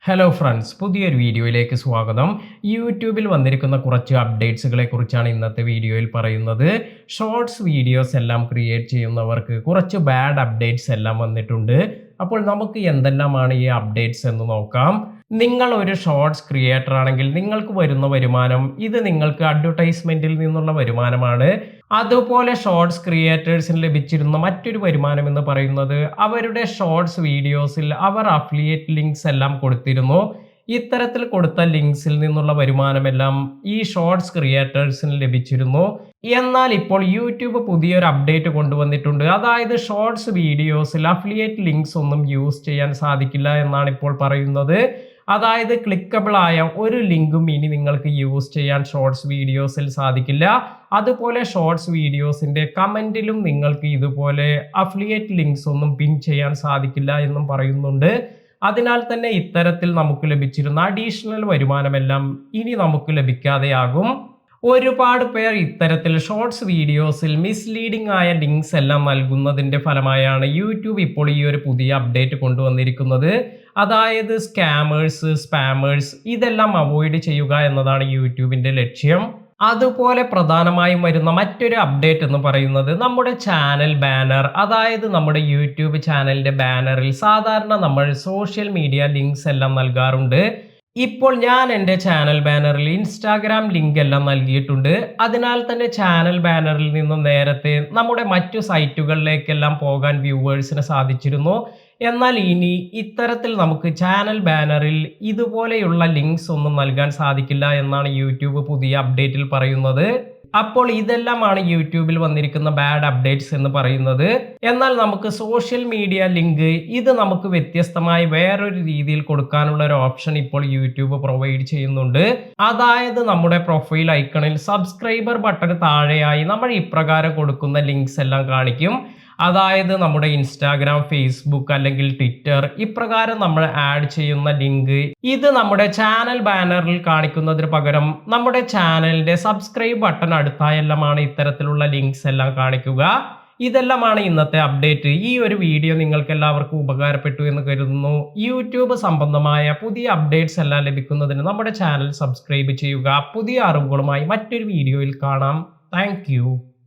Hello friends, പുതിയൊരു വീഡിയോയിലേക്ക് സ്വാഗതം. യൂട്യൂബിൽ വന്നിരിക്കുന്ന കുറച്ച് അപ്ഡേറ്റ്സുകളെ കുറിച്ചാണ് ഇന്നത്തെ വീഡിയോയിൽ പറയുന്നത്. ഷോർട്സ് വീഡിയോസ് എല്ലാം ക്രിയേറ്റ് ചെയ്യുന്നവർക്ക് കുറച്ച് ബാഡ് അപ്ഡേറ്റ്സ് എല്ലാം വന്നിട്ടുണ്ട്. അപ്പോൾ നമുക്ക് എന്തെല്ലാമാണ് ഈ അപ്ഡേറ്റ്സ് എന്ന് നോക്കാം. നിങ്ങൾ ഒരു ഷോർട്സ് ക്രിയേറ്റർ ആണെങ്കിൽ നിങ്ങൾക്ക് വരുന്ന വരുമാനം ഇത് നിങ്ങൾക്ക് അഡ്വർടൈസ്മെന്റിൽ നിന്നുള്ള വരുമാനമാണ്. അതുപോലെ ഷോർട്സ് ക്രിയേറ്റേഴ്സിന് ലഭിച്ചിരുന്ന മറ്റൊരു വരുമാനം എന്ന് പറയുന്നത് അവരുടെ ഷോർട്സ് വീഡിയോസിൽ അവർ അഫിലിയേറ്റ് ലിങ്ക്സ് എല്ലാം കൊടുത്തിരുന്നു. ഇത്തരത്തിൽ കൊടുത്ത ലിങ്ക്സിൽ നിന്നുള്ള വരുമാനമെല്ലാം ഈ ഷോർട്സ് ക്രിയേറ്റേഴ്സിന് ലഭിച്ചിരുന്നു. എന്നാൽ ഇപ്പോൾ യൂട്യൂബ് പുതിയൊരു അപ്ഡേറ്റ് കൊണ്ടുവന്നിട്ടുണ്ട്. അതായത് ഷോർട്സ് വീഡിയോസിൽ അഫിലിയേറ്റ് ലിങ്ക്സ് ഒന്നും യൂസ് ചെയ്യാൻ സാധിക്കില്ല എന്നാണ് ഇപ്പോൾ പറയുന്നത്. അതായത് ക്ലിക്കബിൾ ആയ ഒരു ലിങ്കും ഇനി നിങ്ങൾക്ക് യൂസ് ചെയ്യാൻ ഷോർട്സ് വീഡിയോസിൽ സാധിക്കില്ല. അതുപോലെ ഷോർട്സ് വീഡിയോസിന്റെ കമന്റിലും നിങ്ങൾക്ക് ഇതുപോലെ അഫിലിയേറ്റ് ലിങ്ക്സ് ഒന്നും പിൻ ചെയ്യാൻ സാധിക്കില്ല എന്നും പറയുന്നുണ്ട്. അതിനാൽ തന്നെ ഇത്തരത്തിൽ നമുക്ക് ലഭിച്ചിരുന്ന അഡീഷണൽ വരുമാനമെല്ലാം ഇനി നമുക്ക് ലഭിക്കാതെയാകും. ഒരുപാട് പേർ ഇത്തരത്തിൽ ഷോർട്സ് വീഡിയോസിൽ മിസ്ലീഡിംഗ് ആയ ലിങ്ക്സ് എല്ലാം നൽകുന്നതിന്റെ ഫലമായാണ് യൂട്യൂബ് ഇപ്പോൾ ഈ ഒരു പുതിയ അപ്ഡേറ്റ് കൊണ്ടുവന്നിരിക്കുന്നത്. അതായത് സ്കാമേഴ്സ്, സ്പാമേഴ്സ് ഇതെല്ലാം അവോയ്ഡ് ചെയ്യുക എന്നതാണ് യൂട്യൂബിന്റെ ലക്ഷ്യം. അതുപോലെ പ്രധാനമായും വരുന്ന മറ്റൊരു അപ്ഡേറ്റ് എന്ന് പറയുന്നത് നമ്മുടെ ചാനൽ ബാനർ, അതായത് നമ്മുടെ യൂട്യൂബ് ചാനലിന്റെ ബാനറിൽ സാധാരണ നമ്മൾ സോഷ്യൽ മീഡിയ ലിങ്ക്സ് എല്ലാം നൽകാറുണ്ട്. ഇപ്പോൾ ഞാൻ എൻ്റെ ചാനൽ ബാനറിൽ ഇൻസ്റ്റാഗ്രാം ലിങ്ക് എല്ലാം നൽകിയിട്ടുണ്ട്. അതിനാൽ തന്നെ ചാനൽ ബാനറിൽ നിന്നും നേരത്തെ നമ്മുടെ മറ്റു സൈറ്റുകളിലേക്കെല്ലാം പോകാൻ വ്യൂവേഴ്സിന് സാധിച്ചിരുന്നു. എന്നാൽ ഇനി ഇത്തരത്തിൽ നമുക്ക് ചാനൽ ബാനറിൽ ഇതുപോലെയുള്ള ലിങ്ക്സ് ഒന്നും നൽകാൻ സാധിക്കില്ല എന്നാണ് യൂട്യൂബ് പുതിയ അപ്ഡേറ്റിൽ പറയുന്നത്. അപ്പോൾ ഇതെല്ലാമാണ് യൂട്യൂബിൽ വന്നിരിക്കുന്ന ബാഡ് അപ്ഡേറ്റ്സ് എന്ന് പറയുന്നത്. എന്നാൽ നമുക്ക് സോഷ്യൽ മീഡിയ ലിങ്ക് ഇത് നമുക്ക് വ്യത്യസ്തമായി വേറൊരു രീതിയിൽ കൊടുക്കാനുള്ള ഒരു ഓപ്ഷൻ ഇപ്പോൾ യൂട്യൂബ് പ്രൊവൈഡ് ചെയ്യുന്നുണ്ട്. അതായത് നമ്മുടെ പ്രൊഫൈൽ ഐക്കണിൽ സബ്സ്ക്രൈബർ ബട്ടൺ താഴെയായി നമ്മൾ ഇപ്രകാരം കൊടുക്കുന്ന ലിങ്ക്സ് എല്ലാം കാണിക്കും. അതായത് നമ്മുടെ ഇൻസ്റ്റാഗ്രാം, ഫേസ്ബുക്ക് അല്ലെങ്കിൽ ട്വിറ്റർ ഇപ്രകാരം നമ്മൾ ആഡ് ചെയ്യുന്ന ലിങ്ക് ഇത് നമ്മുടെ ചാനൽ ബാനറിൽ കാണിക്കുന്നതിന് പകരം നമ്മുടെ ചാനലിന്റെ സബ്സ്ക്രൈബ് ബട്ടൺ അടുത്തായെല്ലാമാണ് ഇത്തരത്തിലുള്ള ലിങ്ക്സ് എല്ലാം കാണിക്കുക. ഇതെല്ലാമാണ് ഇന്നത്തെ അപ്ഡേറ്റ്. ഈ ഒരു വീഡിയോ നിങ്ങൾക്ക് എല്ലാവർക്കും ഉപകാരപ്പെട്ടു എന്ന് കരുതുന്നു. യൂട്യൂബ് സംബന്ധമായ പുതിയ അപ്ഡേറ്റ്സ് എല്ലാം ലഭിക്കുന്നതിന് നമ്മുടെ ചാനൽ സബ്സ്ക്രൈബ് ചെയ്യുക. പുതിയ അറിവുകളുമായി മറ്റൊരു വീഡിയോയിൽ കാണാം. താങ്ക്